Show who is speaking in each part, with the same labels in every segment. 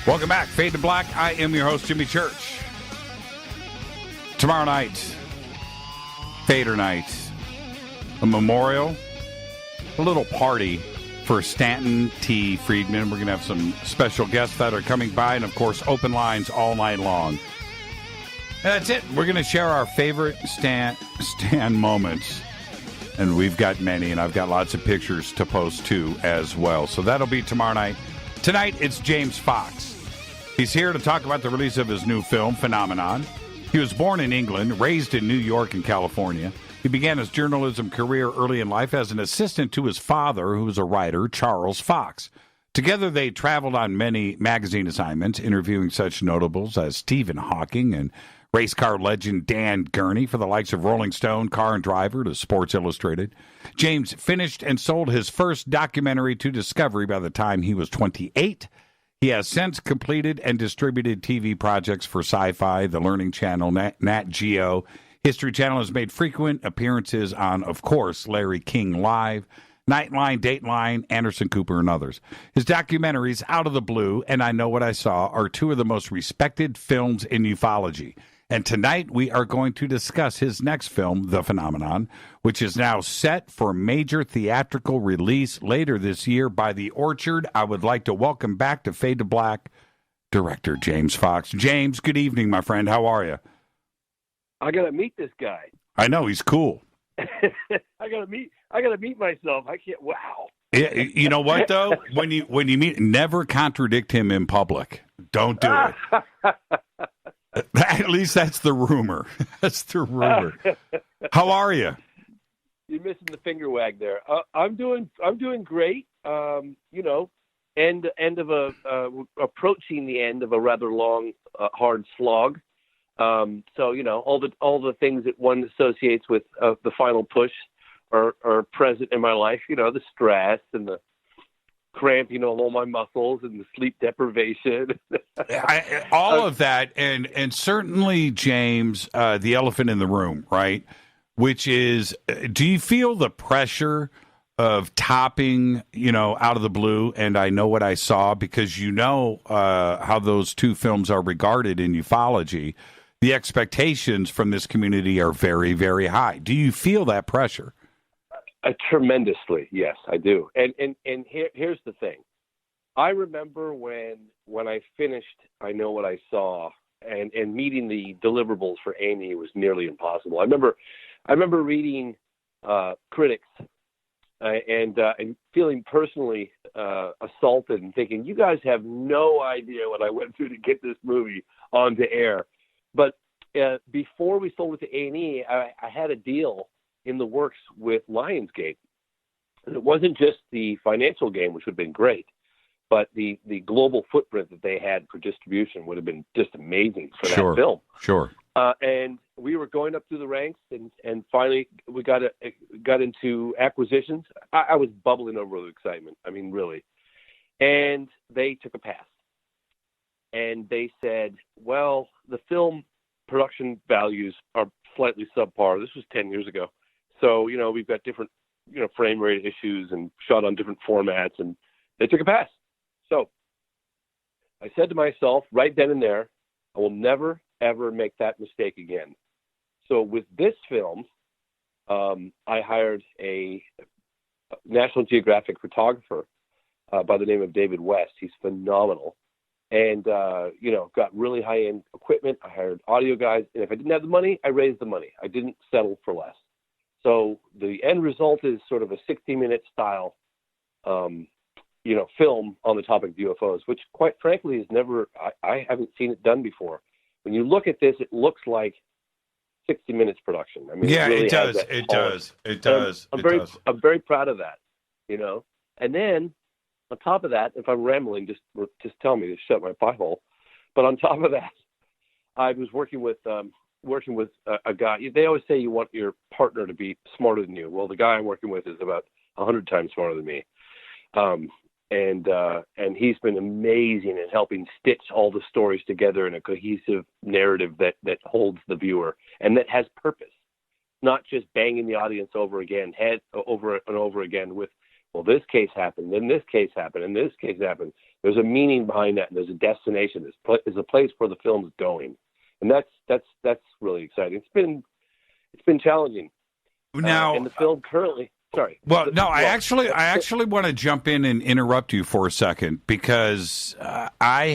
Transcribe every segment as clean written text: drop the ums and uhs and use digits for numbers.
Speaker 1: Welcome back, Fade to Black. I am your host, Jimmy Church. Tomorrow night, Fader night, a memorial, a little party for Stanton T. Friedman. We're going to have some special guests that are coming by, and, of course, open lines all night long. And that's it. We're going to share our favorite Stan moments, and we've got many, and I've got lots of pictures to post, too, as well. So that'll be tomorrow night. Tonight, it's James Fox. He's here to talk about the release of his new film, Phenomenon. He was born in England, raised in New York and California. He began his journalism career early in life as an assistant to his father, who was a writer, Charles Fox. Together, they traveled on many magazine assignments, interviewing such notables as Stephen Hawking and race car legend Dan Gurney for the likes of Rolling Stone, Car and Driver to Sports Illustrated. James finished and sold his first documentary to Discovery by the time he was 28. He has since completed and distributed TV projects for Sci-Fi, The Learning Channel, Nat Geo. History Channel has made frequent appearances on, of course, Larry King Live, Nightline, Dateline, Anderson Cooper, and others. His documentaries, Out of the Blue and I Know What I Saw, are two of the most respected films in ufology. And tonight we are going to discuss his next film, The Phenomenon, which is now set for major theatrical release later this year by The Orchard. I would like to welcome back to Fade to Black director James Fox. James, good evening, my friend. How are you?
Speaker 2: I gotta meet this guy.
Speaker 1: I know, he's cool.
Speaker 2: I gotta meet myself. I can't. Wow.
Speaker 1: Yeah, you know what though? When you meet, never contradict him in public. Don't do it. At least that's the rumor. That's the rumor. How are you?
Speaker 2: You're missing the finger wag there. I'm doing great. End of approaching the end of a rather long, hard slog. So all the things that one associates with the final push are present in my life. The stress and the cramping of all my muscles and the sleep deprivation.
Speaker 1: All of that, and certainly, James, the elephant in the room, right? Which is, do you feel the pressure of topping, Out of the Blue and I Know What I Saw? Because how those two films are regarded in ufology. The expectations from this community are very, very high. Do you feel that pressure?
Speaker 2: Tremendously, yes, I do. And here's the thing. I remember when I finished I Know What I Saw, and meeting the deliverables for A&E was nearly impossible. I remember reading critics and feeling personally assaulted and thinking, you guys have no idea what I went through to get this movie onto air. But before we sold it to A&E, I had a deal in the works with Lionsgate. And it wasn't just the financial gain, which would have been great, but the global footprint that they had for distribution would have been just amazing for that film.
Speaker 1: Sure.
Speaker 2: And we were going up through the ranks, and finally we got into acquisitions. I was bubbling over with excitement. I mean, really. And they took a pass. And they said, well, the film production values are slightly subpar. This was 10 years ago. So, we've got different, frame rate issues and shot on different formats, and they took a pass. So I said to myself right then and there, I will never, ever make that mistake again. So with this film, I hired a National Geographic photographer by the name of David West. He's phenomenal. And, got really high-end equipment. I hired audio guys. And if I didn't have the money, I raised the money. I didn't settle for less. So the end result is sort of a 60-minute style, film on the topic of UFOs, which quite frankly is never, I haven't seen it done before. When you look at this, it looks like 60 Minutes production. I mean,
Speaker 1: yeah,
Speaker 2: it, really
Speaker 1: it does.
Speaker 2: I'm very proud of that, And then on top of that, if I'm rambling, just tell me to shut my pie hole. But on top of that, I was working with a guy. They always say you want your partner to be smarter than you. Well, the guy I'm working with is about 100 times smarter than me. And he's been amazing in helping stitch all the stories together in a cohesive narrative that holds the viewer and that has purpose, not just banging the audience over and over again with well, this case happened, then this case happened, and this case happened. There's a meaning behind that, and there's a destination. There's a place where the film is going, and that's really exciting. It's been challenging.
Speaker 1: Now,
Speaker 2: and the film currently. Sorry.
Speaker 1: Well, no, I actually want to jump in and interrupt you for a second because I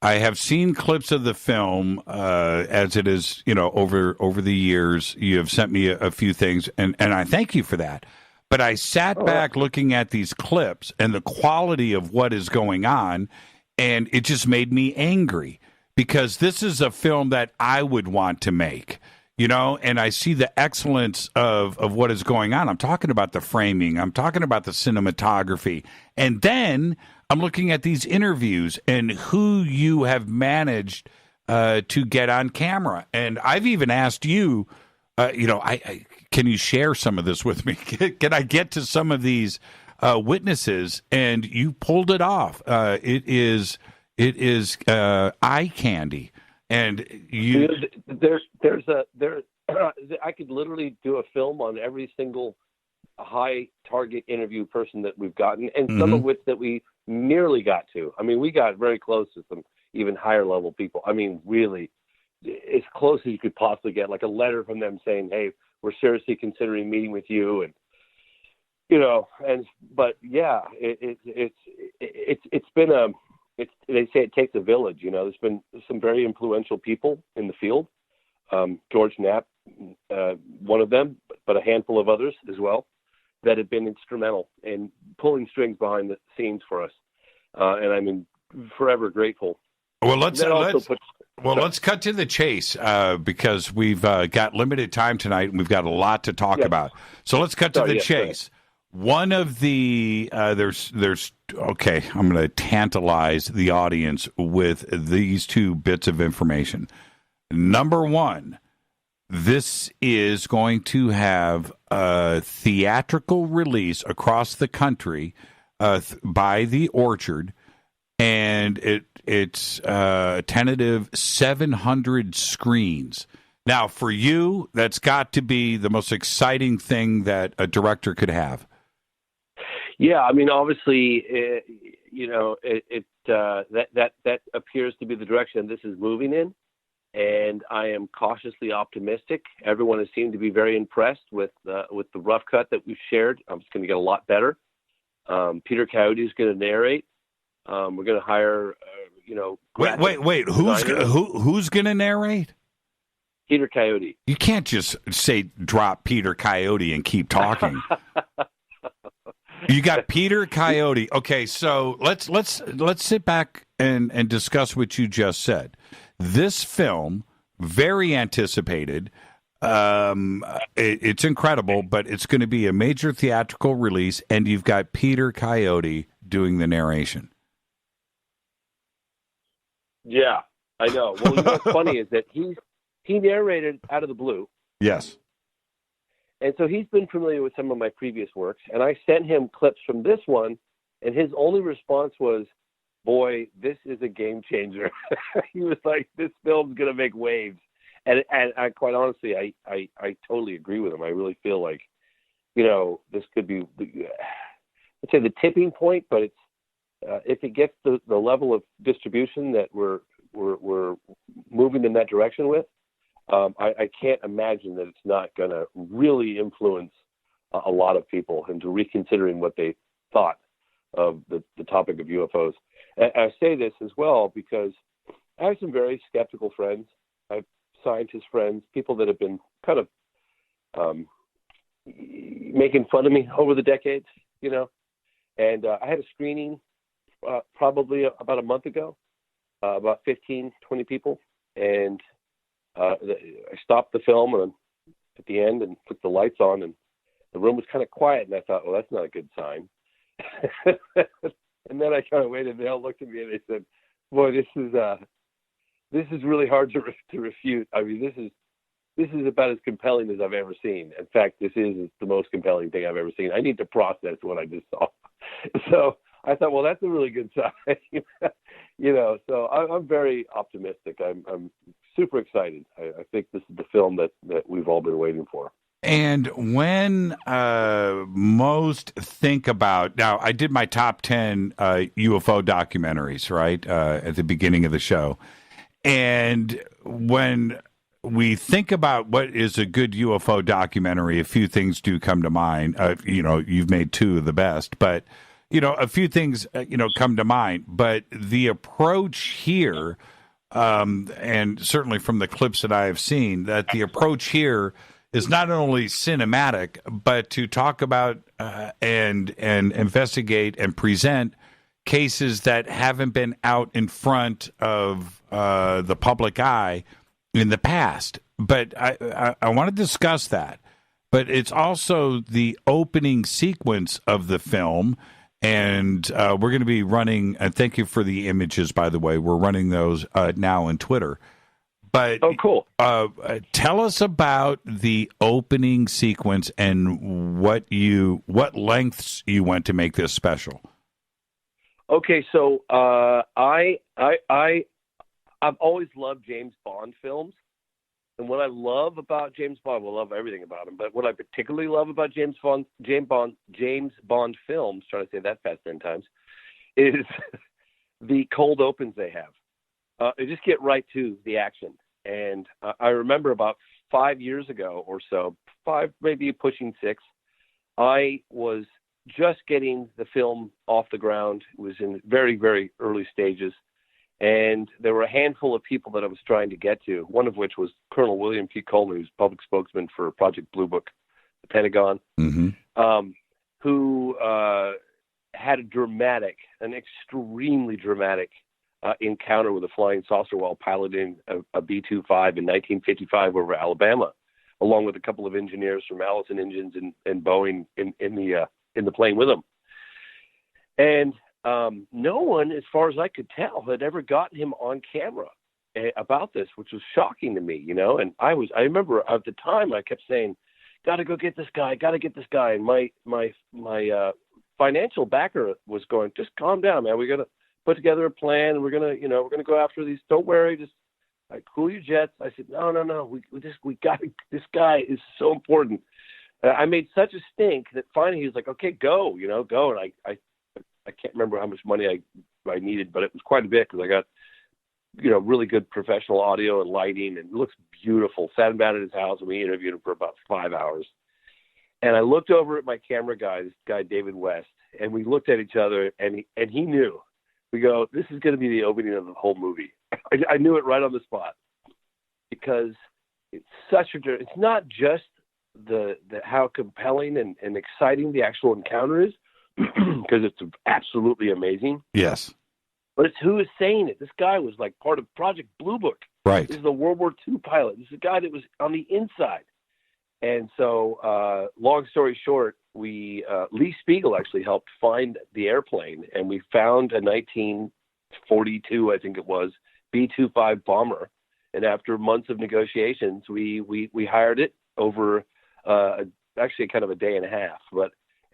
Speaker 1: have seen clips of the film as it is, over the years. You have sent me a few things, and I thank you for that. But I sat back looking at these clips and the quality of what is going on, and it just made me angry because this is a film that I would want to make. And I see the excellence of what is going on. I'm talking about the framing. I'm talking about the cinematography. And then I'm looking at these interviews and who you have managed to get on camera. And I've even asked you, can you share some of this with me? Can I get to some of these witnesses? And you pulled it off. It is eye candy. And I could literally do a film on every single high target interview person that we've gotten, and some of which that we nearly got to. I mean, we got very close to some even higher level people. I mean, really, as close as you could possibly get, like a letter from them saying, "Hey, we're seriously considering meeting with you," and but yeah, it's been a. They say it takes a village. There's been some very influential people in the field. George Knapp, one of them, but a handful of others as well, that have been instrumental in pulling strings behind the scenes for us. And I'm forever grateful. Well, let's cut to the chase because we've got limited time tonight and we've got a lot to talk about. So let's cut to the chase. One of the there's okay, I'm going to tantalize the audience with these two bits of information. Number one, this is going to have a theatrical release across the country by The Orchard, and it's tentative 700 screens. Now, for you, that's got to be the most exciting thing that a director could have.
Speaker 2: Yeah, I mean, obviously, that appears to be the direction this is moving in, and I am cautiously optimistic. Everyone has seemed to be very impressed with the rough cut that we've shared. It's going to get a lot better. Peter Coyote is going to narrate. We're going to hire,
Speaker 1: Wait. Who's going to narrate?
Speaker 2: Peter Coyote.
Speaker 1: You can't just say drop Peter Coyote and keep talking. You got Peter Coyote. Okay, so let's sit back and discuss what you just said. This film, very anticipated. It's incredible, but it's going to be a major theatrical release, and you've got Peter Coyote doing the narration.
Speaker 2: Yeah, I know. Well, what's funny is that he narrated out of the blue.
Speaker 1: Yes.
Speaker 2: And so he's been familiar with some of my previous works, and I sent him clips from this one, and his only response was, "Boy, this is a game changer." He was like, "This film's going to make waves." And I quite honestly, I totally agree with him. I really feel like, this could be, let's say, the tipping point, but it's if it gets the level of distribution that we're moving in that direction with, I can't imagine that it's not going to really influence a lot of people into reconsidering what they thought of the topic of UFOs. And I say this as well because I have some very skeptical friends. I have scientist friends, people that have been kind of making fun of me over the decades, And I had a screening probably about a month ago, about 15, 20 people. And I stopped the film at the end and put the lights on, and the room was kind of quiet. And I thought, well, that's not a good sign. And then I kind of waited, and they all looked at me and they said, "Boy, this is really hard to refute. I mean, this is about as compelling as I've ever seen. In fact, this is the most compelling thing I've ever seen. I need to process what I just saw." So I thought, well, that's a really good sign. So I'm very optimistic. I'm super excited. I think this is the film that we've all been waiting for.
Speaker 1: And when most think about now, I did my top 10 UFO documentaries, right, at the beginning of the show. And when we think about what is a good UFO documentary, a few things do come to mind. You've made two of the best, but, a few things, come to mind. But the approach here, and certainly from the clips that I have seen, that the approach here is not only cinematic, but to talk about and investigate and present cases that haven't been out in front of the public eye in the past. But I want to discuss that. But it's also the opening sequence of the film. And we're going to be running, thank you for the images, by the way. We're running those now on Twitter. But
Speaker 2: cool.
Speaker 1: Tell us about the opening sequence and what lengths you went to make this special.
Speaker 2: Okay, so I've always loved James Bond films, and what I love about James Bond, I love everything about him, but what I particularly love about James Bond films, trying to say that fast 10 times, is the cold opens they have. They just get right to the action. And I remember about 5 years ago or so, 5, maybe pushing 6, I was just getting the film off the ground. It was in very, very early stages. And there were a handful of people that I was trying to get to, one of which was Colonel William P. Coleman, who's public spokesman for Project Blue Book, the Pentagon, who had an extremely dramatic encounter with a flying saucer while piloting a B-25 in 1955 over Alabama, along with a couple of engineers from Allison Engines and Boeing in the plane with him. And no one, as far as I could tell, had ever gotten him on camera about this, which was shocking to me, And I remember at the time I kept saying, "Got to go get this guy. Got to get this guy." And my financial backer was going, "Just calm down, man. We got to put together a plan, and we're gonna go after these. Don't worry, just cool your jets." I said, "No. We got this guy is so important." I made such a stink that finally he was like, "Okay, go, go." And I can't remember how much money I needed, but it was quite a bit because I got really good professional audio and lighting, and it looks beautiful. Sat him down at his house, and we interviewed him for about 5 hours. And I looked over at my camera guy, this guy David West, and we looked at each other, and he knew. We go, "This is going to be the opening of the whole movie." I knew it right on the spot because it's not just the how compelling and exciting the actual encounter is, because it's absolutely amazing.
Speaker 1: Yes.
Speaker 2: But it's who is saying it. This guy was like part of Project Blue Book.
Speaker 1: Right.
Speaker 2: This is the World War II pilot. This is a guy that was on the inside. And so, long story short, Lee Spiegel actually helped find the airplane, and we found a 1942, I think it was, B-25 bomber. And after months of negotiations, we hired it over actually kind of a day and a half.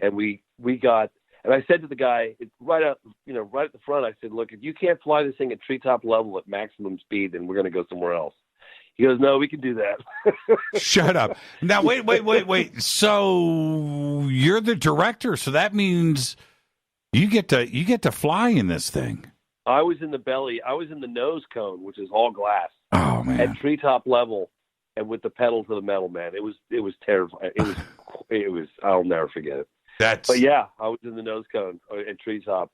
Speaker 2: And we got, and I said to the guy right at the front, I said, "Look, if you can't fly this thing at treetop level at maximum speed, then we're going to go somewhere else." He goes, "No, we can do that."
Speaker 1: Shut up. Now, wait. So you're the director, so that means you get to fly in this thing.
Speaker 2: I was in the belly. I was in the nose cone, which is all glass.
Speaker 1: Oh man!
Speaker 2: At treetop level, and with the pedal to the metal, man. It was terrifying. It was. I'll never forget it. But yeah, I was in the nose cone at treetop.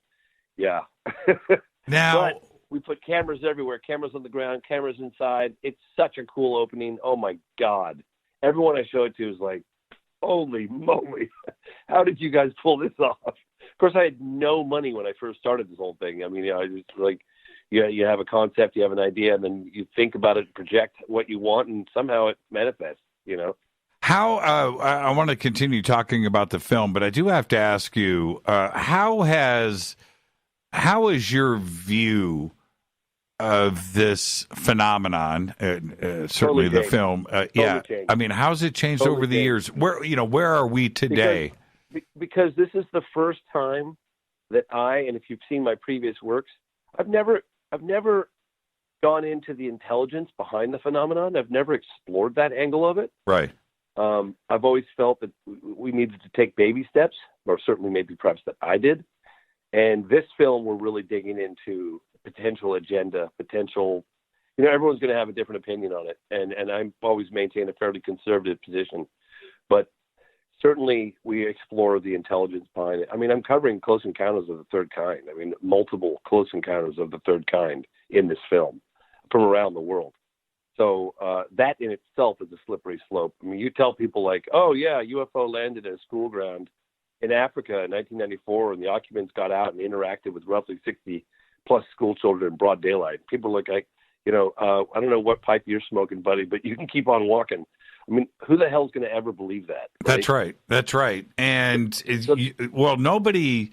Speaker 2: Yeah.
Speaker 1: Now.
Speaker 2: But we put cameras everywhere, cameras on the ground, cameras inside. It's such a cool opening. Oh, my God. Everyone I show it to is like, holy moly, how did you guys pull this off? Of course, I had no money when I first started this whole thing. I mean, I just like, you have a concept, you have an idea, and then you think about it, project what you want, and somehow it manifests,
Speaker 1: How I want to continue talking about the film, but I do have to ask you, how has your view of this phenomenon, certainly the film, I mean, how's it changed over the years? Where are we today?
Speaker 2: Because this is the first time that and if you've seen my previous works, I've never gone into the intelligence behind the phenomenon. I've never explored that angle of it.
Speaker 1: Right.
Speaker 2: I've always felt that we needed to take baby steps, or certainly maybe perhaps that I did. And this film, we're really digging into potential agenda, potential, everyone's going to have a different opinion on it. And I've always maintained a fairly conservative position. But certainly we explore the intelligence behind it. I mean, I'm covering close encounters of the third kind. I mean, multiple close encounters of the third kind in this film from around the world. So that in itself is a slippery slope. I mean, you tell people like, oh, yeah, UFO landed at a school ground in Africa in 1994, and the occupants got out and interacted with roughly 60-plus school children in broad daylight. People look like, I don't know what pipe you're smoking, buddy, but you can keep on walking. I mean, who the hell's going to ever believe that? Right?
Speaker 1: That's right. And, nobody,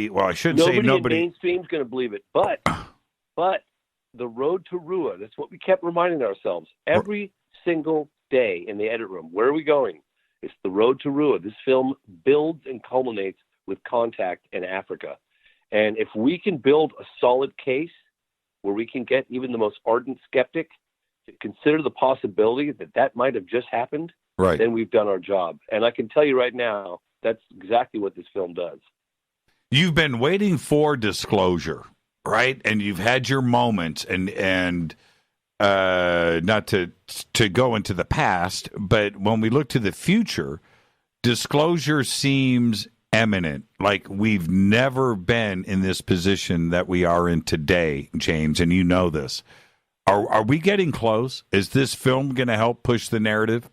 Speaker 1: well, I shouldn't say nobody.
Speaker 2: Nobody in mainstream's going to believe it. But the road to Rua, that's what we kept reminding ourselves. Every single day in the edit room, where are we going? It's the road to Rua. This film builds and culminates with contact in Africa. And if we can build a solid case where we can get even the most ardent skeptic to consider the possibility that that might have just happened,
Speaker 1: right,
Speaker 2: then we've done our job. And I can tell you right now, that's exactly what this film does.
Speaker 1: You've been waiting for disclosure, right? And you've had your moments, and not to go into the past, but when we look to the future, disclosure seems imminent. Like we've never been in this position that we are in today, James, and you know this. Are we getting close? Is this film going to help push the narrative?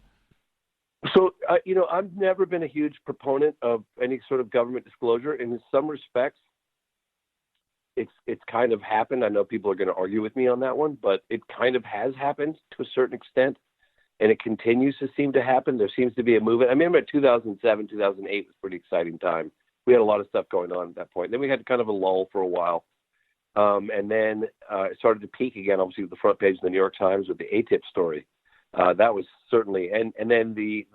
Speaker 2: So, I've never been a huge proponent of any sort of government disclosure. In some respects, it's kind of happened. I know people are going to argue with me on that one, but it kind of has happened to a certain extent, and it continues to seem to happen. There seems to be a movement. I remember 2007, 2008 was a pretty exciting time. We had a lot of stuff going on at that point. Then we had kind of a lull for a while. And then it started to peak again, obviously, with the front page of the New York Times with the ATIP story. That was certainly, and then the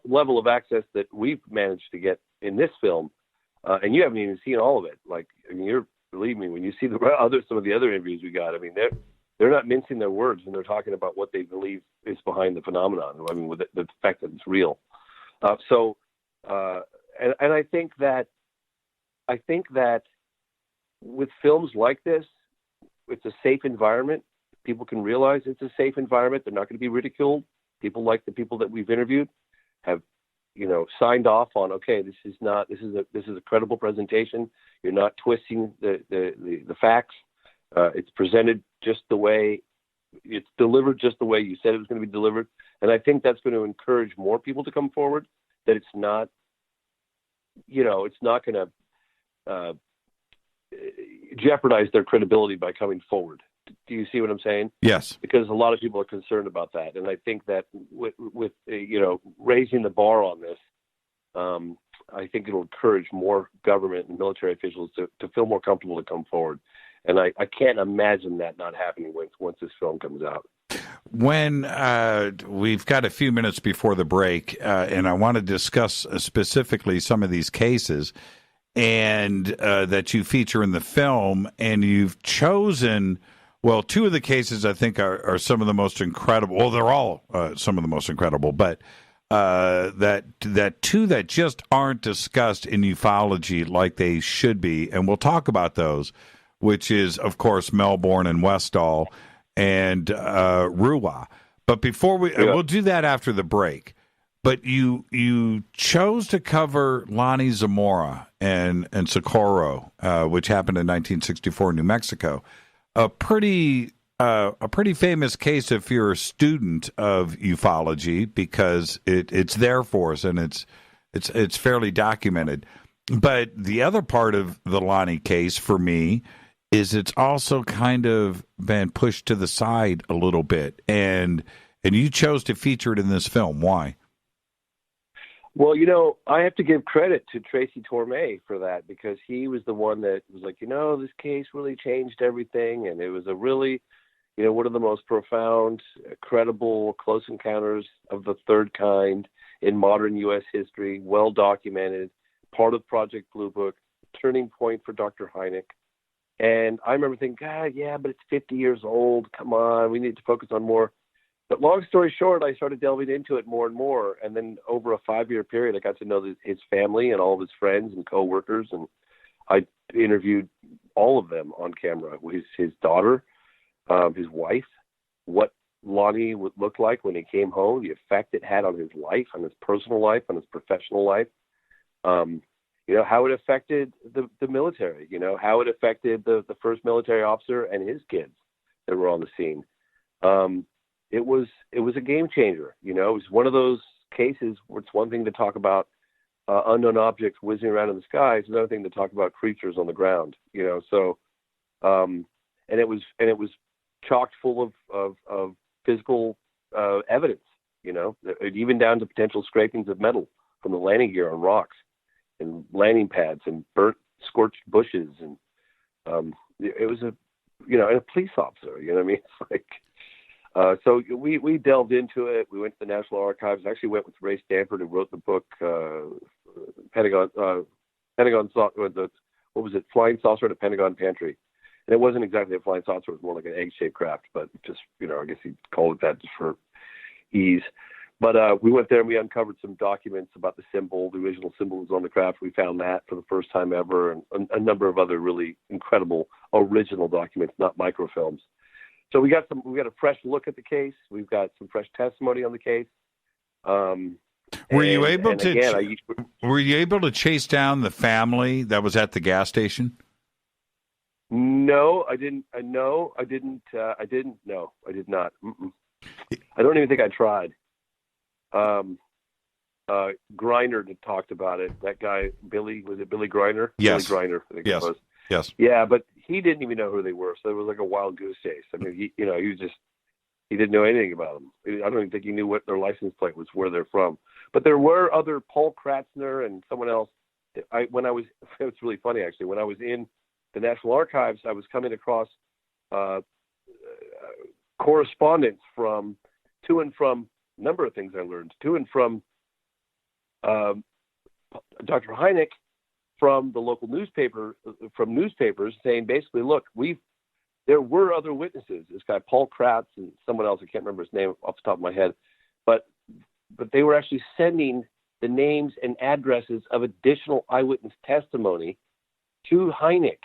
Speaker 2: level of access that we've managed to get in this film, and you haven't even seen all of it. Believe me, when you see some of the other interviews we got, I mean, they're not mincing their words when they're talking about what they believe is behind the phenomenon. I mean, with the fact that it's real. And I think that with films like this, it's a safe environment. People can realize it's a safe environment. They're not going to be ridiculed. People like the people that we've interviewed have, signed off on, okay, this is a credible presentation. You're not twisting the facts. It's presented just the way, it's delivered just the way you said it was going to be delivered. And I think that's going to encourage more people to come forward, that it's not going to jeopardize their credibility by coming forward. Do you see what I'm saying?
Speaker 1: Yes.
Speaker 2: Because a lot of people are concerned about that. And I think that with raising the bar on this, I think it'll encourage more government and military officials to feel more comfortable to come forward. And I can't imagine that not happening once this film comes out.
Speaker 1: When we've got a few minutes before the break, and I want to discuss specifically some of these cases and that you feature in the film, and you've chosen, well, two of the cases I think are some of the most incredible. Well, they're all some of the most incredible, but that two that just aren't discussed in ufology like they should be, and we'll talk about those, which is, of course, Melbourne and Westall and Rua. But before we'll do that after the break. But you chose to cover Lonnie Zamora and Socorro, which happened in 1964 in New Mexico. A pretty famous case if you're a student of ufology, because it's there for us and it's fairly documented. But the other part of the Lonnie case for me is it's also kind of been pushed to the side a little bit, and you chose to feature it in this film. Why?
Speaker 2: Well, I have to give credit to Tracy Torme for that, because he was the one that was like, this case really changed everything, and it was a really, one of the most profound, credible close encounters of the third kind in modern U.S. history, well documented, part of Project Blue Book, turning point for Dr. Hynek. And I remember thinking, God, yeah, but it's 50 years old. Come on, we need to focus on more But long story short, I started delving into it more and more. And then over a 5-year period, I got to know his family and all of his friends and coworkers. And I interviewed all of them on camera. His daughter, his wife, what Lonnie would look like when he came home, the effect it had on his life, on his personal life, on his professional life. How it affected the military, how it affected the first military officer and his kids that were on the scene. It was a game changer. It was one of those cases where it's one thing to talk about unknown objects whizzing around in the sky. It's another thing to talk about creatures on the ground. So and it was chocked full of physical evidence. Even down to potential scrapings of metal from the landing gear on rocks and landing pads and burnt, scorched bushes, and it was and a police officer. You know what I mean? It's like. So we delved into it. We went to the National Archives. I actually went with Ray Stanford, who wrote the book Pentagon what was it? Flying Saucer at a Pentagon Pantry. And it wasn't exactly a flying saucer; it was more like an egg-shaped craft. But just I guess he called it that just for ease. But we went there and we uncovered some documents about the symbol. The original symbol was on the craft. We found that for the first time ever, and a number of other really incredible original documents, not microfilms. So we got a fresh look at the case. We've got some fresh testimony on the case.
Speaker 1: Were you able to chase down the family that was at the gas station?
Speaker 2: No, I didn't. No, I didn't. I didn't. No, I did not. Mm-mm. I don't even think I tried. Griner had talked about it. That guy, Billy, was it Billy Griner?
Speaker 1: Yes.
Speaker 2: Billy Griner, I think
Speaker 1: yes.
Speaker 2: it was.
Speaker 1: Yes.
Speaker 2: Yeah, but he didn't even know who they were, so it was like a wild goose chase. I mean, he didn't know anything about them. I don't even think he knew what their license plate was, where they're from. But there were other, Paul Kratzner and someone else. It was really funny actually. When I was in the National Archives, I was coming across correspondence to and from a number of things I learned, to and from Dr. Hynek from the local newspapers saying basically, look, there were other witnesses. This guy Paul Kratz and someone else, I can't remember his name off the top of my head, but they were actually sending the names and addresses of additional eyewitness testimony to Hynek,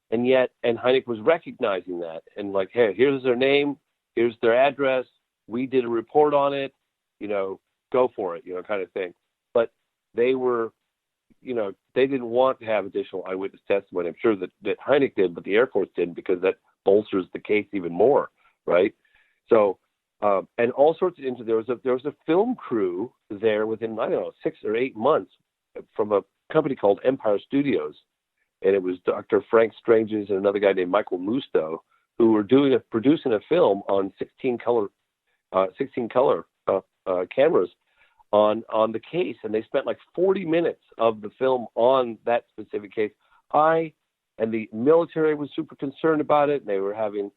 Speaker 2: and Hynek was recognizing that and like, hey, here's their name, here's their address, we did a report on it, go for it, kind of thing. But they were, they didn't want to have additional eyewitness testimony. I'm sure that Hynek did, but the Air Force didn't, because that bolsters the case even more, right? So, and all sorts of there was a film crew there within 6 or 8 months from a company called Empire Studios, and it was Dr. Frank Stranges and another guy named Michael Musto who were producing a film on 16 color cameras on the case, and they spent like 40 minutes of the film on that specific case. And the military was super concerned about it, and they were having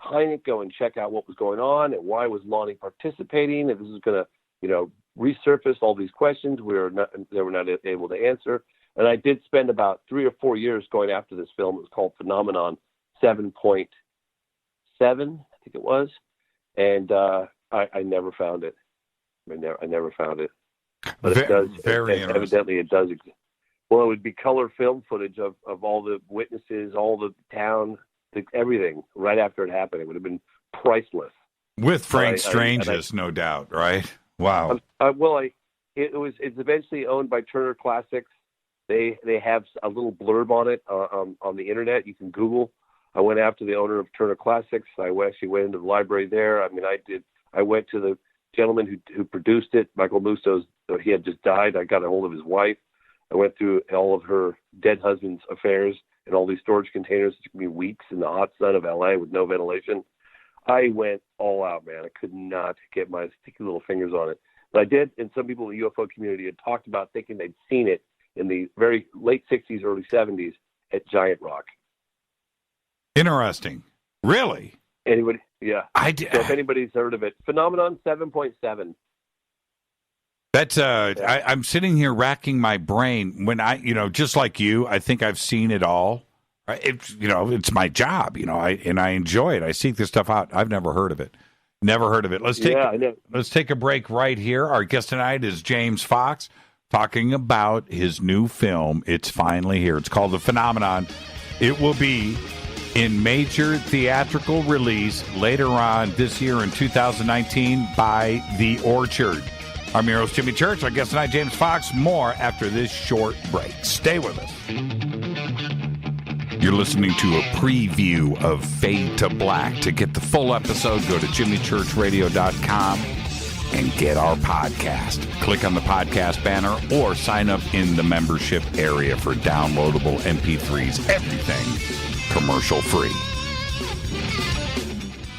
Speaker 2: Hynek go and check out what was going on and why was Lonnie participating, and this is going to, resurface all these questions they were not able to answer. And I did spend about 3 or 4 years going after this film. It was called Phenomenon 7.7, I think it was, and I never found it. I never found it. But it does. Evidently, it does exist. Well, it would be color film footage of all the witnesses, all the town, everything right after it happened. It would have been priceless.
Speaker 1: With Frank Stranges, no doubt, right? Wow.
Speaker 2: It's eventually owned by Turner Classics. They have a little blurb on it on the internet. You can Google. I went after the owner of Turner Classics. I actually went into the library there. I mean, I went to the gentleman who produced it, Michael Musto's. He had just died. I got a hold of his wife. I went through all of her dead husband's affairs in all these storage containers. It took me weeks in the hot sun of LA with no ventilation. I went all out, man. I could not get my sticky little fingers on it. But I did, and some people in the UFO community had talked about thinking they'd seen it in the very late 60s, early 70s at Giant Rock.
Speaker 1: Interesting. Really?
Speaker 2: Anybody? Yeah.
Speaker 1: I did.
Speaker 2: So if anybody's heard of it, Phenomenon 7.7.
Speaker 1: That's I'm sitting here racking my brain when just like you, I think I've seen it all. It's my job, and I enjoy it. I seek this stuff out. I've never heard of it. Never heard of it.
Speaker 2: I know.
Speaker 1: Let's take a break right here. Our guest tonight is James Fox, talking about his new film. It's finally here. It's called The Phenomenon. It will be in major theatrical release later on this year in 2019 by The Orchard. I'm your host, Jimmy Church. Our guest tonight, James Fox. More after this short break. Stay with us. You're listening to a preview of Fade to Black. To get the full episode, go to jimmychurchradio.com and get our podcast. Click on the podcast banner or sign up in the membership area for downloadable MP3s. Everything commercial free.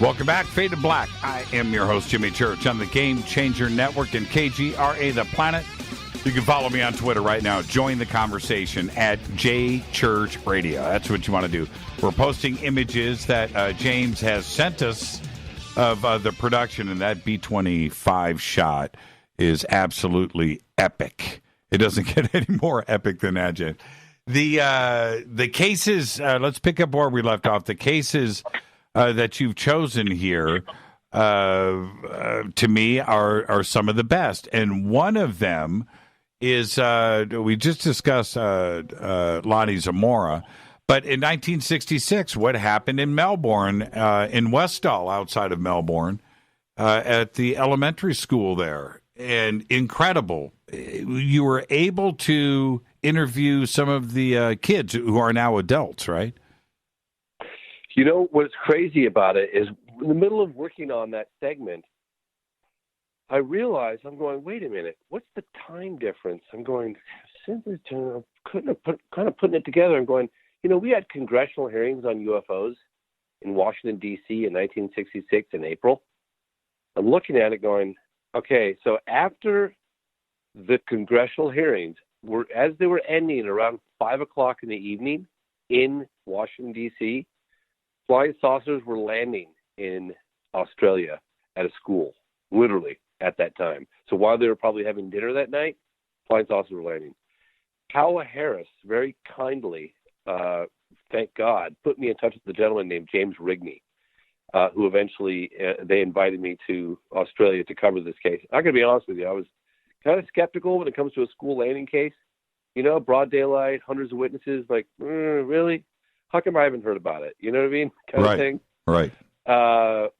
Speaker 1: Welcome back, Fade to Black. I am your host, Jimmy Church, on the Game Changer Network and KGRA The Planet. You can follow me on Twitter right now. Join the conversation at JChurchRadio. That's what you want to do. We're posting images that James has sent us of the production, and that B-25 shot is absolutely epic. It doesn't get any more epic than that, James. The cases, let's pick up where we left off. The cases that you've chosen here, to me, are some of the best. And one of them is, we just discussed Lonnie Zamora, but in 1966, what happened in Melbourne, in Westall, outside of Melbourne, at the elementary school there. And incredible. You were able to interview some of the kids who are now adults, right?
Speaker 2: You know, what's crazy about it is in the middle of working on that segment, I realized I'm going, wait a minute, what's the time difference? I'm going, simply kind of putting it together. I'm going, you know, we had congressional hearings on UFOs in Washington, D.C. in 1966 in April. I'm looking at it going, okay, so after the congressional hearings, as they were ending around 5 o'clock in the evening in Washington, D.C., flying saucers were landing in Australia at a school, literally at that time. So while they were probably having dinner that night, flying saucers were landing. Kamala Harris very kindly, thank God, put me in touch with a gentleman named James Rigney, who eventually they invited me to Australia to cover this case. I'm going to be honest with you, I was kind of skeptical when it comes to a school landing case. You know, broad daylight, hundreds of witnesses, like, really? How come I haven't heard about it? You know what I mean? Kind of thing.
Speaker 1: Right.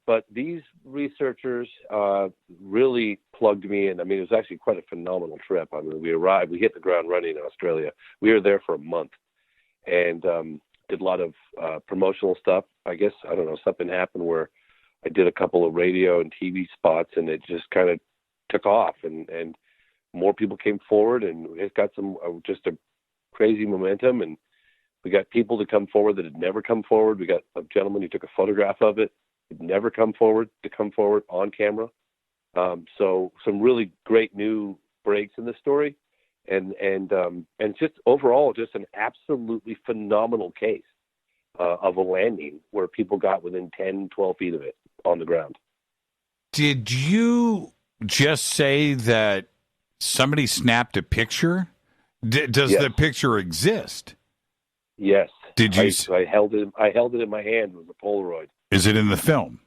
Speaker 2: But these researchers really plugged me in. I mean, it was actually quite a phenomenal trip. I mean, we arrived, we hit the ground running in Australia. We were there for a month and did a lot of promotional stuff. I guess, I don't know, something happened where I did a couple of radio and TV spots, and it just kind of took off, and more people came forward, and it got some just a crazy momentum, and we got people to come forward that had never come forward. We got a gentleman who took a photograph of it, had never come forward on camera. So some really great new breaks in the story, and just overall just an absolutely phenomenal case of a landing where people got within 10, 12 feet of it on the ground.
Speaker 1: Did you just say that somebody snapped a picture? Does
Speaker 2: Yes.
Speaker 1: the picture exist?
Speaker 2: Yes.
Speaker 1: Did you?
Speaker 2: I held it. I held it in my hand. It was a Polaroid.
Speaker 1: Is it in the film?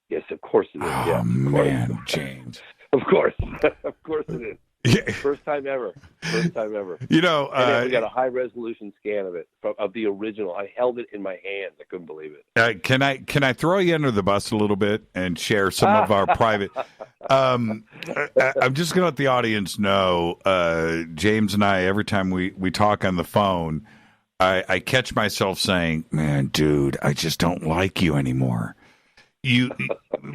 Speaker 2: Yes, of course it is.
Speaker 1: Oh,
Speaker 2: yes,
Speaker 1: man, James.
Speaker 2: Of course. Of course it is.
Speaker 1: Yeah.
Speaker 2: First time ever.
Speaker 1: You know,
Speaker 2: And then we got a high resolution scan of it, of the original. I held it in my hands. I couldn't believe it.
Speaker 1: can I throw you under the bus a little bit and share some of our private? I'm just going to let the audience know, James and I, every time we talk on the phone, I catch myself saying, man, dude, I just don't like you anymore.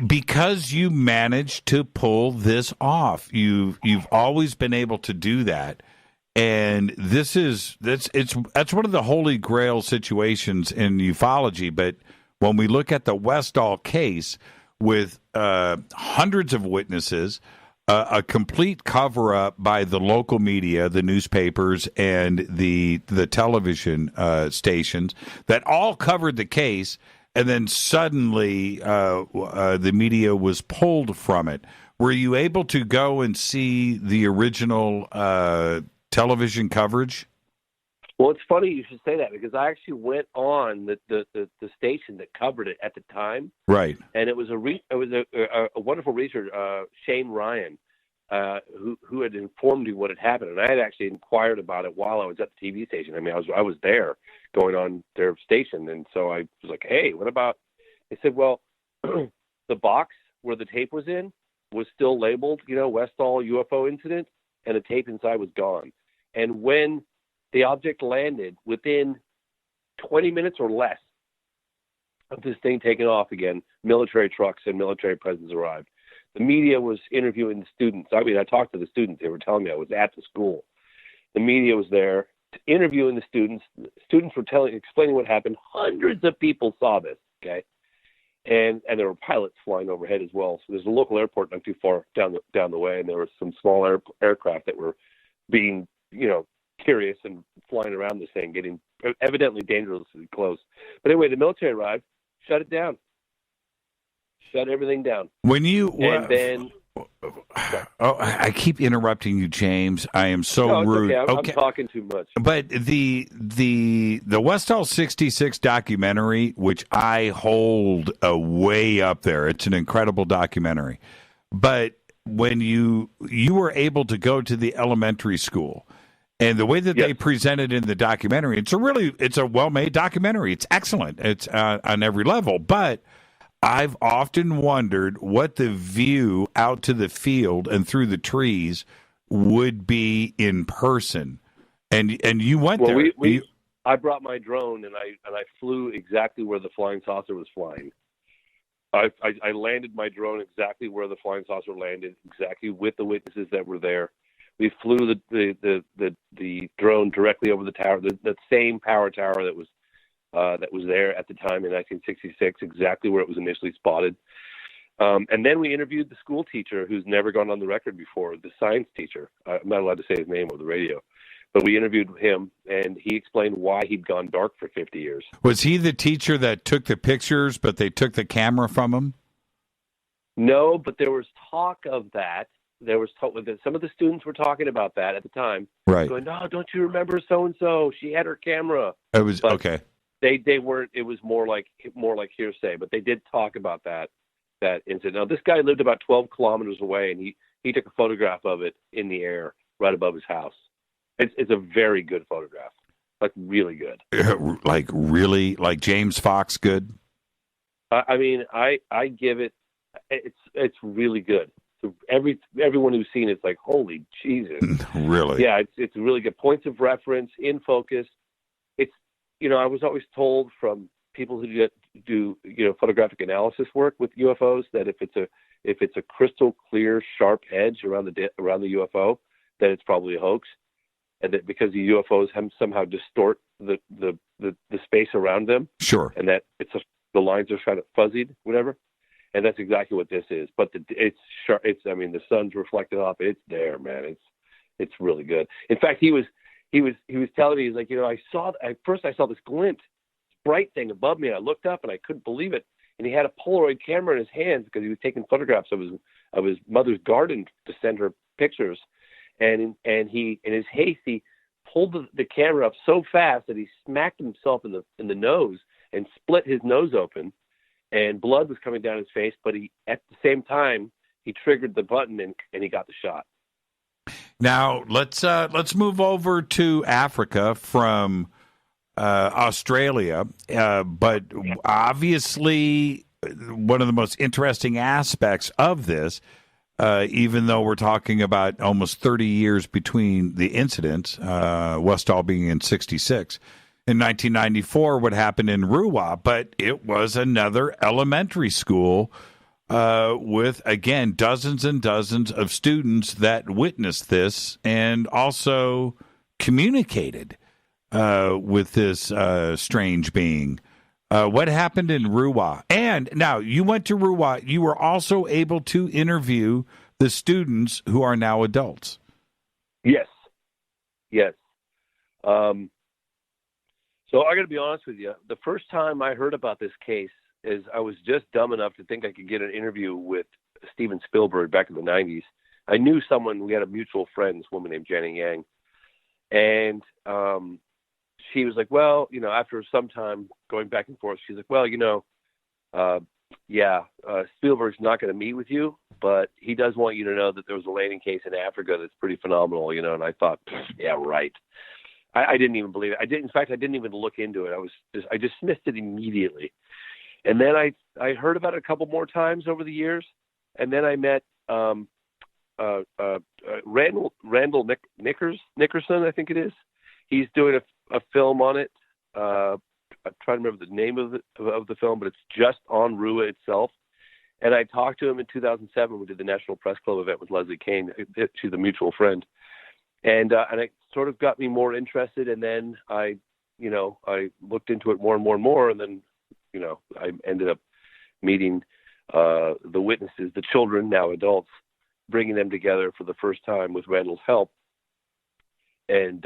Speaker 1: Because you managed to pull this off. You've always been able to do that. And that's one of the holy grail situations in ufology. But when we look at the Westall case with hundreds of witnesses, a complete cover-up by the local media, the newspapers, and the television stations that all covered the case, and then suddenly the media was pulled from it. Were you able to go and see the original television coverage?
Speaker 2: Well, it's funny you should say that because I actually went on the station that covered it at the time,
Speaker 1: Right.
Speaker 2: and it was a wonderful researcher, Shane Ryan, who had informed me what had happened, and I had actually inquired about it while I was at the TV station. I mean, I was there going on their station, and so I was like, "Hey, what about?" They said, "Well, the box where the tape was in was still labeled, Westall UFO incident, and the tape inside was gone, and when the object landed within 20 minutes or less of this thing taking off again, military trucks and military presence arrived. The media was interviewing the students. I mean, I talked to the students. They were telling me I was at the school. The media was there interviewing the students. The students were explaining what happened. Hundreds of people saw this, okay? And there were pilots flying overhead as well. So there's a local airport not too far down the way, and there were some small aircraft that were being, curious and flying around this thing, getting evidently dangerously close. But anyway, the military arrived, shut it down, shut everything down.
Speaker 1: I keep interrupting you, James. I am so rude.
Speaker 2: Okay. I'm talking too much.
Speaker 1: But the Westall 66 documentary, which I hold way up there, it's an incredible documentary. But when you were able to go to the elementary school, and the way that they presented in the documentary, it's a well-made documentary. It's excellent. It's on every level. But I've often wondered what the view out to the field and through the trees would be in person. And you went there.
Speaker 2: I brought my drone and I flew exactly where the flying saucer was flying. I landed my drone exactly where the flying saucer landed, exactly with the witnesses that were there. We flew the drone directly over the tower, the same power tower that was there at the time in 1966, exactly where it was initially spotted. And then we interviewed the school teacher who's never gone on the record before, the science teacher. I'm not allowed to say his name over the radio, but we interviewed him, and he explained why he'd gone dark for 50 years.
Speaker 1: Was he the teacher that took the pictures, but they took the camera from him?
Speaker 2: No, but there was talk of that. Some of the students were talking about that at the time.
Speaker 1: Right.
Speaker 2: Going, "No, don't you remember so-and-so? She had her camera."
Speaker 1: It was okay.
Speaker 2: They weren't. It was more like hearsay, but they did talk about that incident. Now, this guy lived about 12 kilometers away, and he took a photograph of it in the air right above his house. It's a very good photograph, like really good. Like
Speaker 1: James Fox good.
Speaker 2: I mean, I give it. It's really good. So everyone who's seen it's like, holy Jesus.
Speaker 1: Really?
Speaker 2: Yeah, it's really good. Points of reference, in focus. It's, I was always told from people who do photographic analysis work with UFOs that if it's a crystal clear, sharp edge around the UFO, then it's probably a hoax, and that because the UFOs somehow distort the space around them.
Speaker 1: Sure.
Speaker 2: And that the lines are kind of fuzzied, whatever. And that's exactly what this is. But it's sharp. The sun's reflected off. It's there, man. It's really good. In fact, he was telling me, he's like, I saw this glint, bright thing above me. And I looked up and I couldn't believe it. And he had a Polaroid camera in his hands because he was taking photographs of his mother's garden to send her pictures. And he, in his haste, he pulled the camera up so fast that he smacked himself in the nose and split his nose open. And blood was coming down his face, but at the same time, he triggered the button and he got the shot.
Speaker 1: Now let's move over to Africa from Australia, but obviously one of the most interesting aspects of this, even though we're talking about almost 30 years between the incidents, Westall being in 66. In 1994, what happened in Ruwa, but it was another elementary school with, again, dozens and dozens of students that witnessed this and also communicated with this strange being. What happened in Ruwa? And now you went to Ruwa. You were also able to interview the students who are now adults.
Speaker 2: Yes. So I got to be honest with you. The first time I heard about this case is I was just dumb enough to think I could get an interview with Steven Spielberg back in the 90s. I knew someone, we had a mutual friend, this woman named Jenny Yang. And she was like, well, after some time going back and forth, she's like, well, Spielberg's not going to meet with you, but he does want you to know that there was a landing case in Africa that's pretty phenomenal, and I thought, yeah, right. I didn't even believe it. In fact, I didn't even look into it. I dismissed it immediately. And then I heard about it a couple more times over the years. And then I met Randall Nickerson, I think it is. He's doing a film on it. I'm trying to remember the name of the film, but it's just on Rua itself. And I talked to him in 2007. We did the National Press Club event with Leslie Kane. She's a mutual friend. And it sort of got me more interested. And then I looked into it more and more and more. And then, I ended up meeting the witnesses, the children, now adults, bringing them together for the first time with Randall's help, and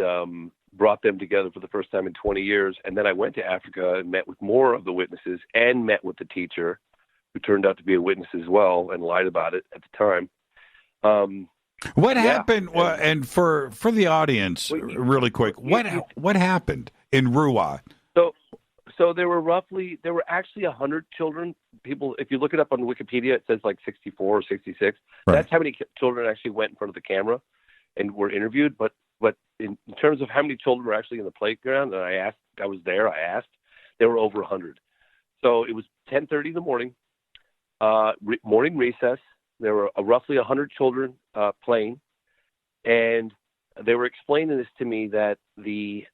Speaker 2: brought them together for the first time in 20 years. And then I went to Africa and met with more of the witnesses and met with the teacher, who turned out to be a witness as well and lied about it at the time.
Speaker 1: What happened? And for the audience, really quick, what happened in Rua?
Speaker 2: So there were actually 100 children. People, if you look it up on Wikipedia, it says like 64 or 66. Right. That's how many children actually went in front of the camera and were interviewed. But in terms of how many children were actually in the playground, and I was there, there were over 100. So it was 10:30 in the morning, morning recess. There were roughly 100 children playing, and they were explaining this to me that and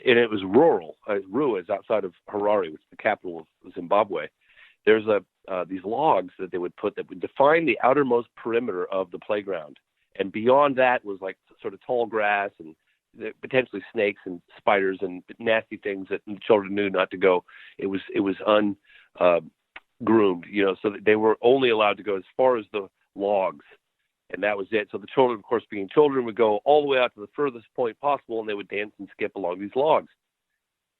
Speaker 2: it was rural. Rua is outside of Harare, which is the capital of Zimbabwe. There's these logs that they would put that would define the outermost perimeter of the playground, and beyond that was like sort of tall grass and potentially snakes and spiders and nasty things that the children knew not to go. It was groomed, so that they were only allowed to go as far as the logs, and that was it. So the children, of course, being children, would go all the way out to the furthest point possible, and they would dance and skip along these logs.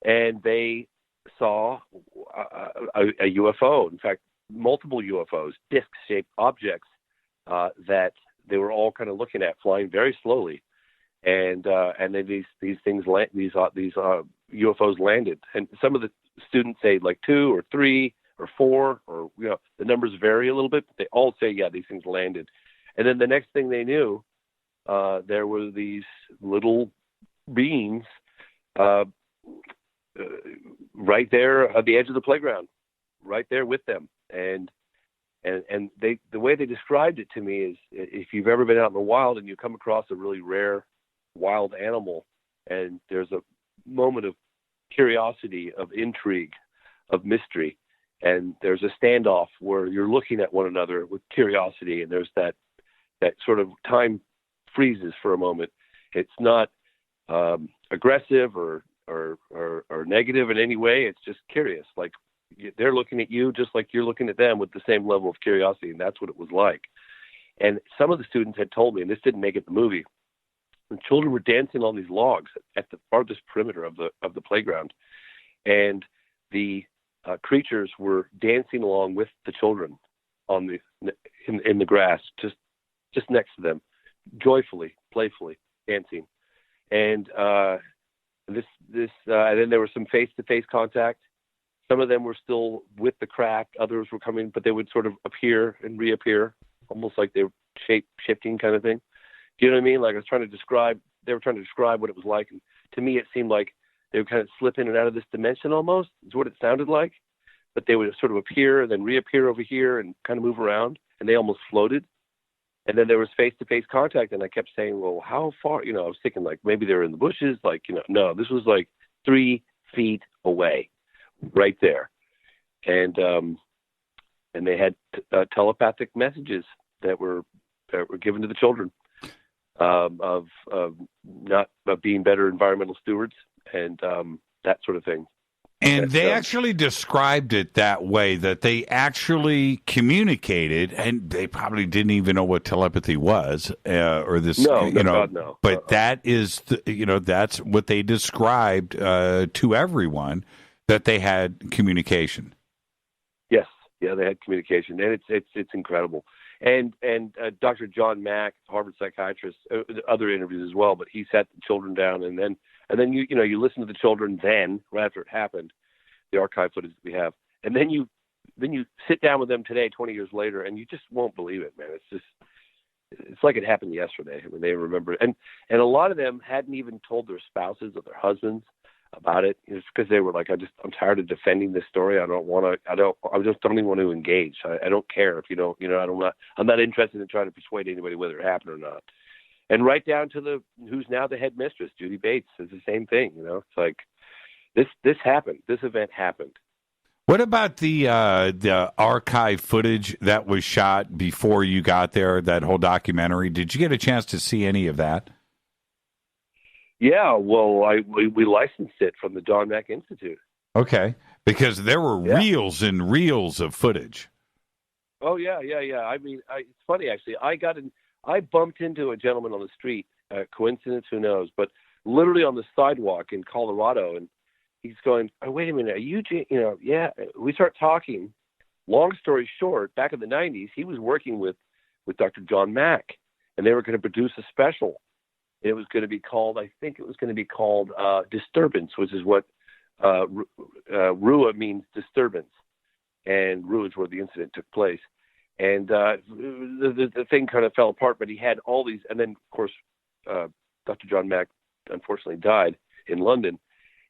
Speaker 2: And they saw a UFO, in fact, multiple UFOs, disc-shaped objects that they were all kind of looking at, flying very slowly. And then these UFOs landed, and some of the students say like 2 or 3 or 4, or the numbers vary a little bit, but they all say, yeah, these things landed. And then the next thing they knew, there were these little beings right there at the edge of the playground, right there with them. And the way they described it to me is, if you've ever been out in the wild and you come across a really rare wild animal, and there's a moment of curiosity, of intrigue, of mystery, and there's a standoff where you're looking at one another with curiosity, and there's that sort of time freezes for a moment. It's not aggressive or negative in any way. It's just curious. Like they're looking at you just like you're looking at them with the same level of curiosity, and that's what it was like. And some of the students had told me, and this didn't make it the movie, the children were dancing on these logs at the farthest perimeter of the playground, and the creatures were dancing along with the children in the grass, just next to them, joyfully, playfully dancing. And and then there was some face-to-face contact. Some of them were still with the craft, others were coming, but they would sort of appear and reappear, almost like they were shape-shifting kind of thing. Do you know what I mean? Like they were trying to describe what it was like. And to me, it seemed like they would kind of slip in and out of this dimension almost, is what it sounded like. But they would sort of appear and then reappear over here and kind of move around, and they almost floated. And then there was face-to-face contact, and I kept saying, well, how far? I was thinking like maybe they were in the bushes. Like, no, this was like 3 feet away, right there. And they had telepathic messages that were given to the children of being better environmental stewards and that sort of thing.
Speaker 1: And they actually described it that way, that they actually communicated, and they probably didn't even know what telepathy was, or this,
Speaker 2: no.
Speaker 1: But that is, that's what they described to everyone, that they had communication.
Speaker 2: Yes, yeah, they had communication, and it's incredible. And Dr. John Mack, Harvard psychiatrist, other interviews as well, but he sat the children down, and then And then you listen to the children then, right after it happened, the archive footage that we have, and then you sit down with them today, 20 years later, and you just won't believe it, man. It's like it happened yesterday. I mean, they remember it. And a lot of them hadn't even told their spouses or their husbands about it. It's because they were like, I'm tired of defending this story. I just don't even want to engage. I don't care if you don't, I'm not interested in trying to persuade anybody whether it happened or not. And right down to who's now the headmistress, Judy Bates, is the same thing. It's like this happened. This event happened.
Speaker 1: What about the archive footage that was shot before you got there, that whole documentary? Did you get a chance to see any of that?
Speaker 2: Yeah, well, we licensed it from the John Mack Institute.
Speaker 1: Okay, because there were reels and reels of footage.
Speaker 2: Oh, yeah. I mean, it's funny, actually. I bumped into a gentleman on the street, coincidence, who knows, but literally on the sidewalk in Colorado, and he's going, oh, wait a minute, are you, yeah. We start talking. Long story short, back in the 90s, he was working with Dr. John Mack, and they were going to produce a special. It was going to be called, Disturbance, which is what Rua means, disturbance. And Rua is where the incident took place. And the thing kind of fell apart, but he had all these, and then, of course, Dr. John Mack unfortunately died in London,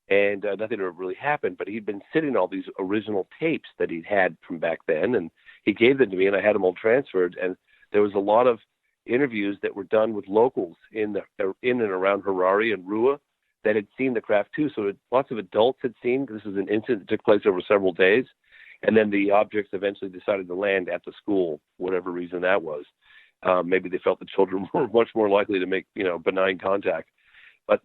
Speaker 2: and nothing ever really happened, but he'd been sitting on all these original tapes that he'd had from back then, and he gave them to me, and I had them all transferred, and there was a lot of interviews that were done with locals in and around Harare and Rua that had seen the craft too. So lots of adults had seen. This was an incident that took place over several days, and then the objects eventually decided to land at the school, whatever reason that was. Maybe they felt the children were much more likely to make benign contact. But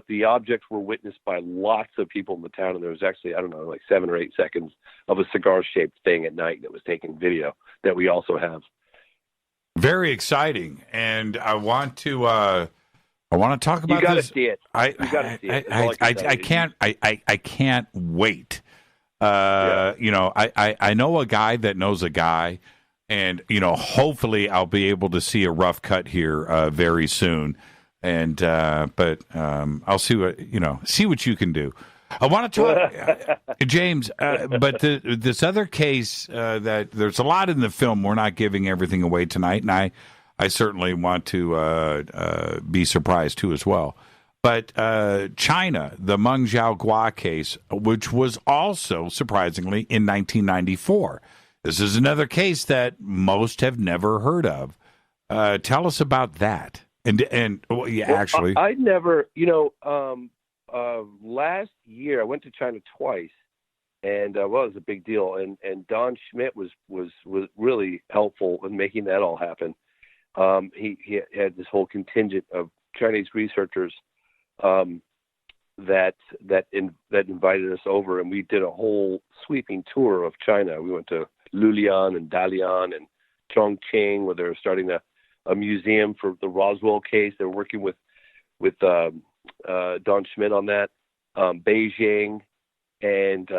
Speaker 2: the objects were witnessed by lots of people in the town, and there was actually, I don't know, like 7 or 8 seconds of a cigar-shaped thing at night that was taking video that we also have.
Speaker 1: Very exciting, and I want to talk about this.
Speaker 2: You got to see it. You got to see it.
Speaker 1: I can't wait. I know a guy that knows a guy, and hopefully I'll be able to see a rough cut here very soon. And but I'll see what you can do. I want to talk, James, but this other case that there's a lot in the film. We're not giving everything away tonight, and I certainly want to be surprised too as well. But China, the Meng Jiaogua case, which was also surprisingly in 1994. This is another case that most have never heard of. Tell us about that. Actually,
Speaker 2: I'd never, last year I went to China twice, and it was a big deal. And Don Schmidt was really helpful in making that all happen. He had this whole contingent of Chinese researchers that invited us over, and we did a whole sweeping tour of China. We went to Lulian and Dalian and Chongqing, where they were starting a museum for the Roswell case. They're working with Don Schmidt on that, Beijing, and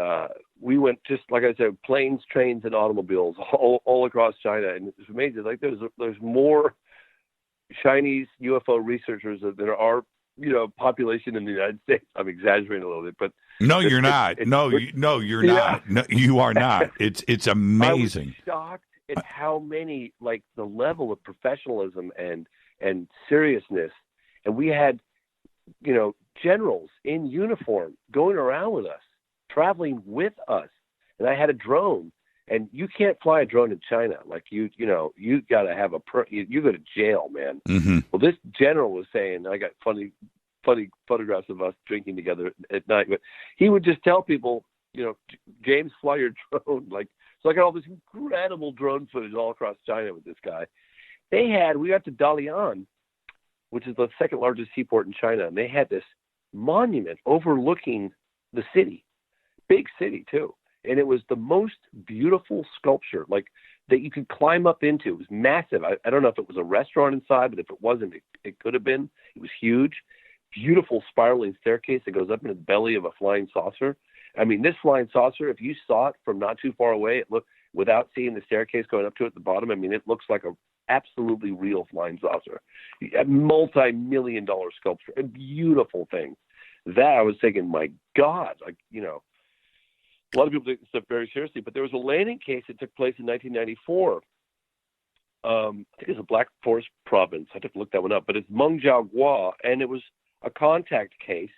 Speaker 2: we went, just like I said, planes, trains, and automobiles all across China, and it's amazing. Like there's more Chinese UFO researchers than there are population in the United States. I'm exaggerating a little bit, but
Speaker 1: no, you're not. No, you're not. No, you are not. It's amazing.
Speaker 2: I was shocked at how many, like the level of professionalism and seriousness. And we had, generals in uniform going around with us, traveling with us. And I had a drone, and you can't fly a drone in China. Like you got to have you go to jail, man.
Speaker 1: Mm-hmm.
Speaker 2: Well, this general was saying, I got funny photographs of us drinking together at night, but he would just tell people, James, fly your drone. So I got all this incredible drone footage all across China with this guy. We got to Dalian, which is the second largest seaport in China, and they had this monument overlooking the city, big city too. And it was the most beautiful sculpture, like that you could climb up into. It was massive. I don't know if it was a restaurant inside, but if it wasn't, it could have been. It was huge, beautiful spiraling staircase that goes up into the belly of a flying saucer. I mean, this flying saucer, if you saw it from not too far away, it looked, without seeing the staircase going up to it at the bottom, I mean, it looks like a absolutely real flying saucer. A multi-million-dollar sculpture, a beautiful thing. that, I was thinking, my God, like, you know, a lot of people take this stuff very seriously, but there was a landing case that took place in 1994. I think it's a Black Forest province. I have to look that one up, but it's Mengjiao, and it was a contact case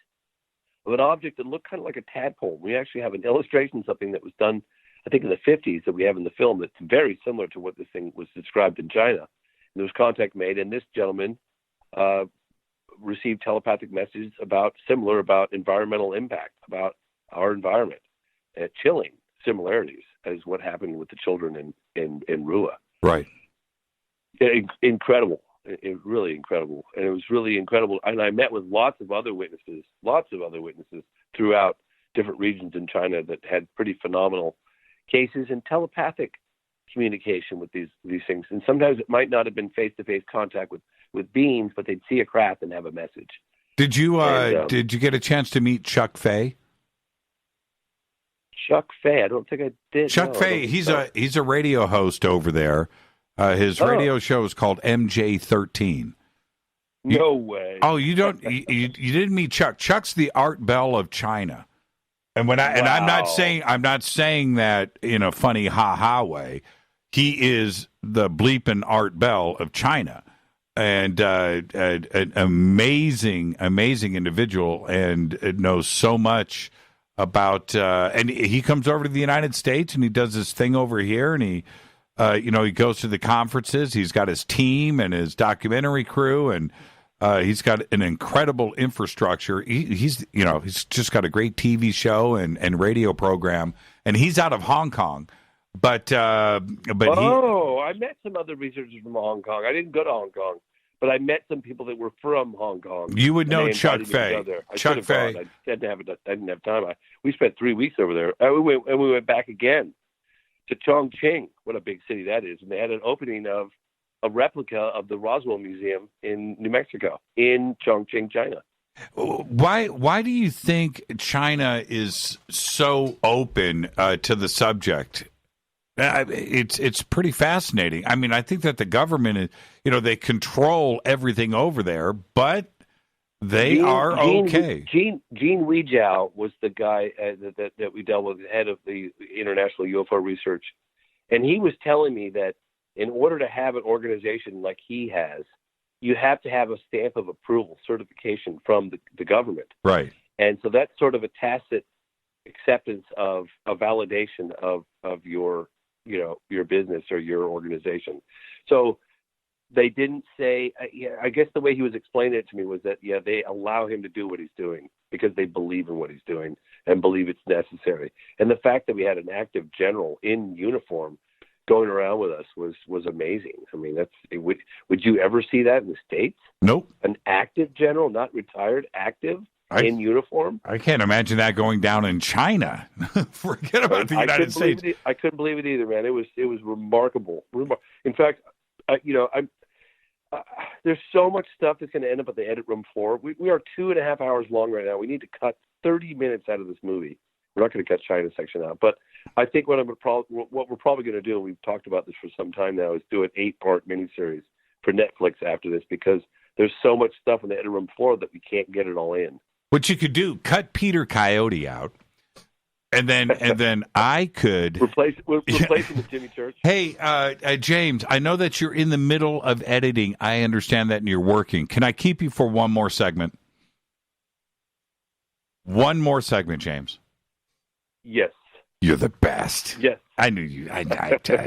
Speaker 2: of an object that looked kind of like a tadpole. We actually have an illustration, something that was done, I think, in the 50s that we have in the film that's very similar to what this thing was described in China. And there was contact made, and this gentleman received telepathic messages about environmental impact, about our environment, chilling similarities as what happened with the children in Rua.
Speaker 1: Right.
Speaker 2: Incredible. Really incredible. And it was really incredible. And I met with lots of other witnesses throughout different regions in China that had pretty phenomenal cases and telepathic communication with these things. And sometimes it might not have been face-to-face contact with beings, but they'd see a craft and have a message.
Speaker 1: Did you get a chance to meet Chuck Fay?
Speaker 2: Chuck Fay? I don't think I did.
Speaker 1: Chuck Fay, he's a radio host over there. His radio show is called MJ13.
Speaker 2: No way.
Speaker 1: Oh, you didn't meet Chuck. Chuck's the Art Bell of China. And I'm not saying that in a funny ha-ha way. He is the bleeping Art Bell of China, and an amazing individual, and knows so much about. And he comes over to the United States, and he does this thing over here, and he goes to the conferences. He's got his team and his documentary crew, and he's got an incredible infrastructure. He's just got a great TV show and radio program, and he's out of Hong Kong. But I met some other researchers from Hong Kong. I didn't go to Hong Kong, but I met some people that were from Hong Kong. You would know Chuck Fay. Chuck Fay.
Speaker 2: I didn't have time. We spent 3 weeks over there. We went back again to Chongqing. What a big city that is! And they had an opening of a replica of the Roswell Museum in New Mexico, in Chongqing, China.
Speaker 1: Why do you think China is so open to the subject? It's pretty fascinating. I mean, I think that the government, they control everything over there, but they are okay.
Speaker 2: Gene Weijiao was the guy that we dealt with, the head of the International UFO Research, and he was telling me that in order to have an organization like he has, you have to have a stamp of approval, certification from the government.
Speaker 1: Right.
Speaker 2: And so that's sort of a tacit acceptance of a validation of your business or your organization. So they didn't say, I guess the way he was explaining it to me was that, they allow him to do what he's doing because they believe in what he's doing and believe it's necessary. And the fact that we had an active general in uniform going around with us was amazing. I mean, would you ever see that in the States?
Speaker 1: Nope.
Speaker 2: An active general, not retired, active in uniform?
Speaker 1: I can't imagine that going down in China. Forget about the United States.
Speaker 2: I couldn't believe it either, man. It was remarkable. In fact, there's so much stuff that's going to end up at the edit room floor. We are 2.5 hours long right now. We need to cut 30 minutes out of this movie. We're not going to cut China section out, but I think what we're probably going to do, and we've talked about this for some time now, is do an 8-part miniseries for Netflix after this, because there's so much stuff on the edit room floor that we can't get it all in.
Speaker 1: What you could do, cut Peter Coyote out, and then I could
Speaker 2: replace him with Jimmy Church.
Speaker 1: Hey, James, I know that you're in the middle of editing. I understand that, and you're working. Can I keep you for one more segment? One more segment, James.
Speaker 2: Yes.
Speaker 1: You're the best.
Speaker 2: Yes.
Speaker 1: I knew you. I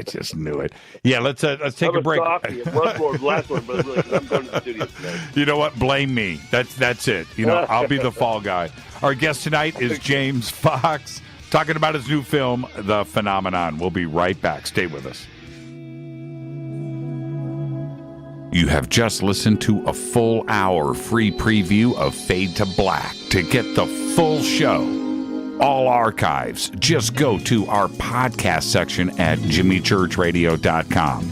Speaker 1: just knew it. Yeah, let's take a break.
Speaker 2: One more, last one, but really, I'm going to the studio tonight.
Speaker 1: You know what? Blame me. That's it. I'll be the fall guy. Our guest tonight is James Fox, talking about his new film, The Phenomenon. We'll be right back. Stay with us. You have just listened to a full hour free preview of Fade to Black. To get the full show, all archives, just go to our podcast section at jimmychurchradio.com.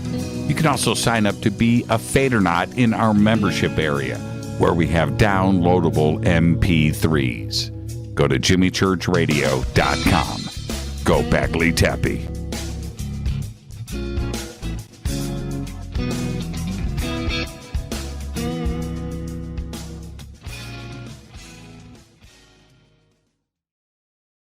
Speaker 1: You can also sign up to be a Fadernaut in our membership area, where we have downloadable MP3s. Go to jimmychurchradio.com. Go Bagley Tappy.